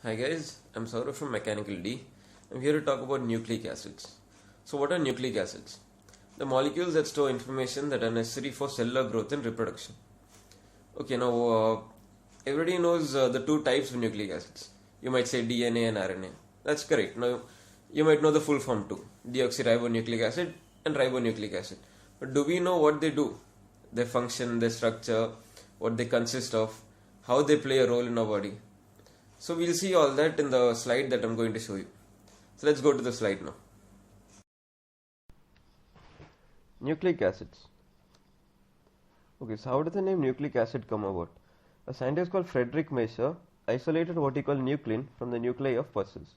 Hi guys, I'm Saurav from Mechanical D. I'm here to talk about nucleic acids. So what are nucleic acids? The molecules that store information that are necessary for cellular growth and reproduction. Okay, now everybody knows the two types of nucleic acids. You might say DNA and RNA. That's correct. Now you might know the full form too. Deoxyribonucleic acid and ribonucleic acid. But do we know what they do? Their function, their structure, what they consist of, how they play a role in our body. So we'll see all that in the slide that I'm going to show you. So let's go to the slide now. Nucleic acids. Okay, so how did the name nucleic acid come about? A scientist called Friedrich Miescher isolated what he called nuclein from the nuclei of pulses.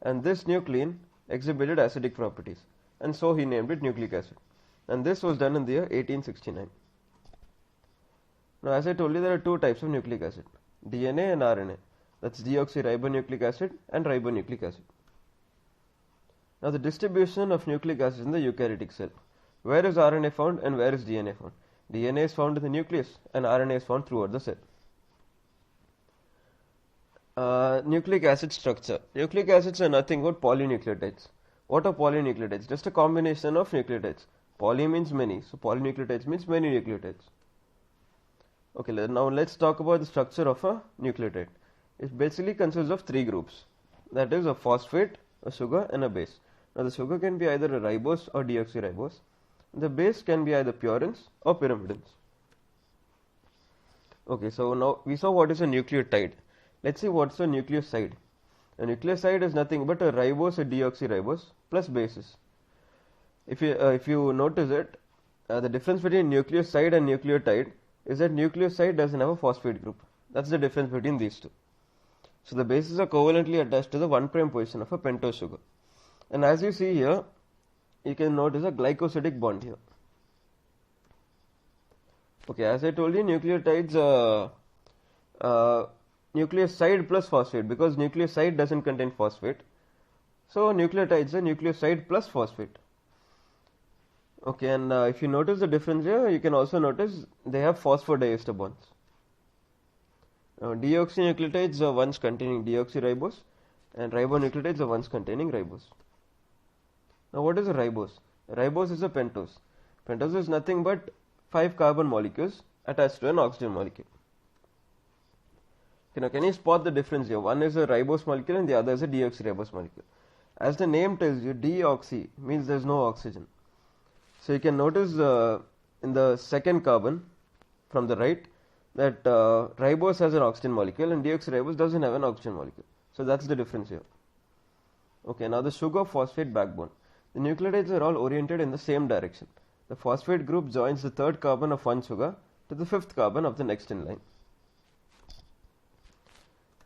And this nuclein exhibited acidic properties. And so he named it nucleic acid. And this was done in the year 1869. Now, as I told you, there are two types of nucleic acid, DNA and RNA. That's deoxyribonucleic acid and ribonucleic acid. Now, the distribution of nucleic acid in the eukaryotic cell. Where is RNA found and where is DNA found? DNA is found in the nucleus and RNA is found throughout the cell. Nucleic acid structure. Nucleic acids are nothing but polynucleotides. What are polynucleotides? Just a combination of nucleotides. Poly means many, so polynucleotides means many nucleotides. Okay, now let's talk about the structure of a nucleotide. It basically consists of three groups. That is a phosphate, a sugar and a base. Now the sugar can be either a ribose or deoxyribose. The base can be either purines or pyrimidines. Okay, so now we saw what is a nucleotide. Let's see what's a nucleoside. A nucleoside is nothing but a ribose or deoxyribose plus bases. If you notice it, the difference between nucleoside and nucleotide is that nucleoside doesn't have a phosphate group. That's the difference between these two. So the bases are covalently attached to the 1' position of a pentose sugar. And as you see here, you can notice a glycosidic bond here. Okay, as I told you, nucleotides nucleoside plus phosphate, because nucleoside doesn't contain phosphate. So nucleotides are nucleoside plus phosphate. Okay, and if you notice the difference here, you can also notice they have phosphodiester bonds. Deoxynucleotides are ones containing deoxyribose and ribonucleotides are ones containing ribose. Now what is a ribose? Ribose is a pentose. Pentose is nothing but 5 carbon molecules attached to an oxygen molecule. Okay, now can you spot the difference here? One is a ribose molecule and the other is a deoxyribose molecule. As the name tells you, deoxy means there is no oxygen. So you can notice in the second carbon from the right that ribose has an oxygen molecule and deoxyribose doesn't have an oxygen molecule. So that's the difference here. Okay, now the sugar phosphate backbone. The nucleotides are all oriented in the same direction. The phosphate group joins the third carbon of one sugar to the fifth carbon of the next in line.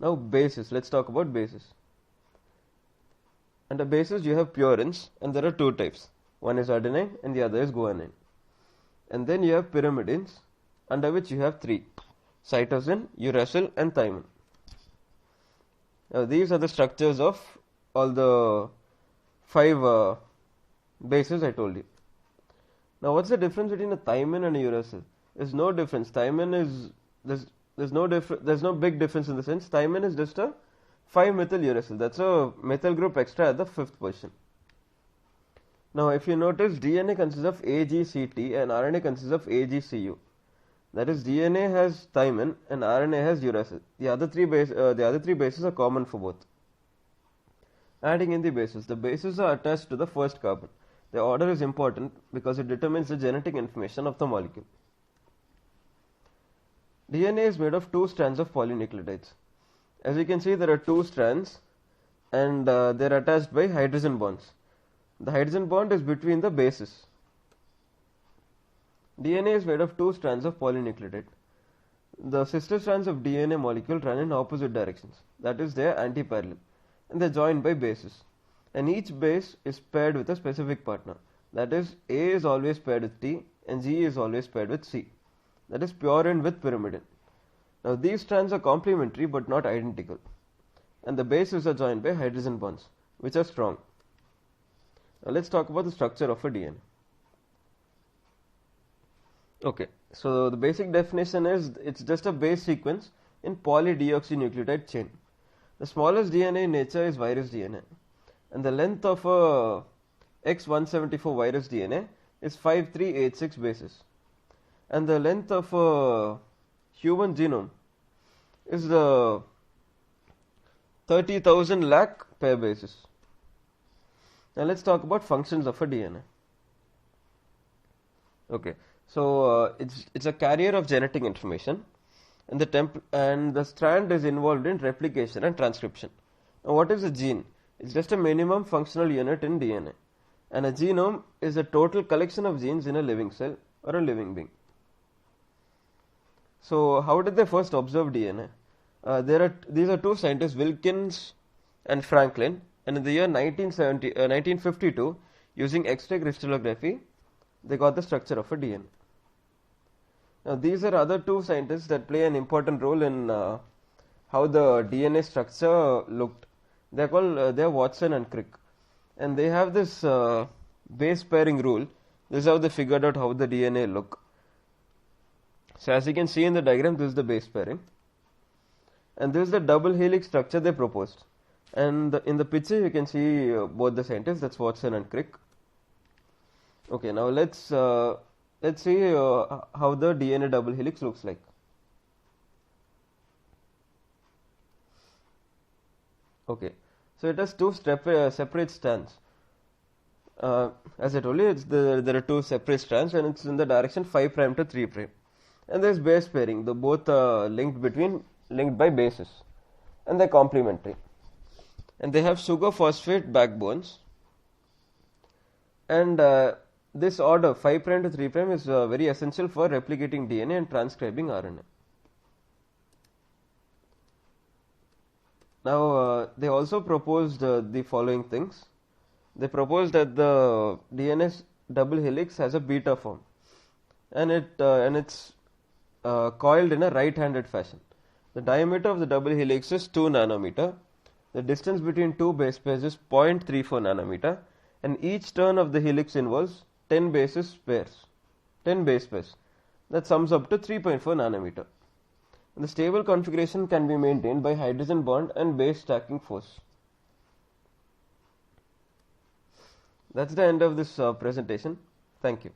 Now bases. Let's talk about bases. Under bases you have purines and there are two types. One is adenine and the other is guanine. And then you have pyrimidines, under which you have three: cytosine, uracil and thymine. Now these are the structures of all the 5 bases I told you. Now what's the difference between a thymine and a uracil? There's no difference. Thymine is there's no big difference in the sense thymine is just a 5-methyl uracil. That's a methyl group extra at the 5th position. Now if you notice, DNA consists of AGCT and RNA consists of AGCU. That is, DNA has thymine and RNA has uracil. The other three bases are common for both. Adding in the bases are attached to the first carbon. The order is important because it determines the genetic information of the molecule. DNA is made of 2 strands of polynucleotides. As you can see, there are 2 strands and they are attached by hydrogen bonds. The hydrogen bond is between the bases. DNA is made of 2 strands of polynucleotide. The sister strands of DNA molecule run in opposite directions. That is, they are antiparallel and they are joined by bases. And each base is paired with a specific partner. That is, A is always paired with T and G is always paired with C. That is, purine with pyrimidine. Now these strands are complementary but not identical. And the bases are joined by hydrogen bonds, which are strong. Now let's talk about the structure of a DNA. Okay, so the basic definition is it's just a base sequence in polydeoxynucleotide chain. The smallest DNA in nature is virus DNA, and the length of a X174 virus DNA is 5386 bases, and the length of a human genome is the 30,000 lakh pair bases. Now let's talk about functions of a DNA. Okay, so it's a carrier of genetic information, and the strand is involved in replication and transcription. Now, what is a gene? It's just a minimum functional unit in DNA, and a genome is a total collection of genes in a living cell or a living being. So, how did they first observe DNA? These are two scientists, Wilkins and Franklin, and in the year 1952, using X-ray crystallography, they got the structure of a DNA. Now, these are other two scientists that play an important role in how the DNA structure looked. They are Watson and Crick, and they have this base pairing rule. This is how they figured out how the DNA look. So, as you can see in the diagram, this is the base pairing, and this is the double helix structure they proposed. And in the picture, you can see both the scientists. That's Watson and Crick. Okay, now let's see how the DNA double helix looks like. Okay, so it has two separate strands. As I told you, there are two separate strands, and it's in the direction 5' to 3'. And there's base pairing. The both are linked by bases, and they're complementary. And they have sugar phosphate backbones. And this order 5' to 3' is very essential for replicating DNA and transcribing RNA. Now they also proposed the following things. They proposed that the DNA double helix has a beta form, and it's coiled in a right-handed fashion. The diameter of the double helix is 2 nanometer. The distance between two base pairs is 0.34 nanometer, and each turn of the helix involves 10 base pairs. That sums up to 3.4 nanometer. And the stable configuration can be maintained by hydrogen bond and base stacking force. That's the end of this presentation. Thank you.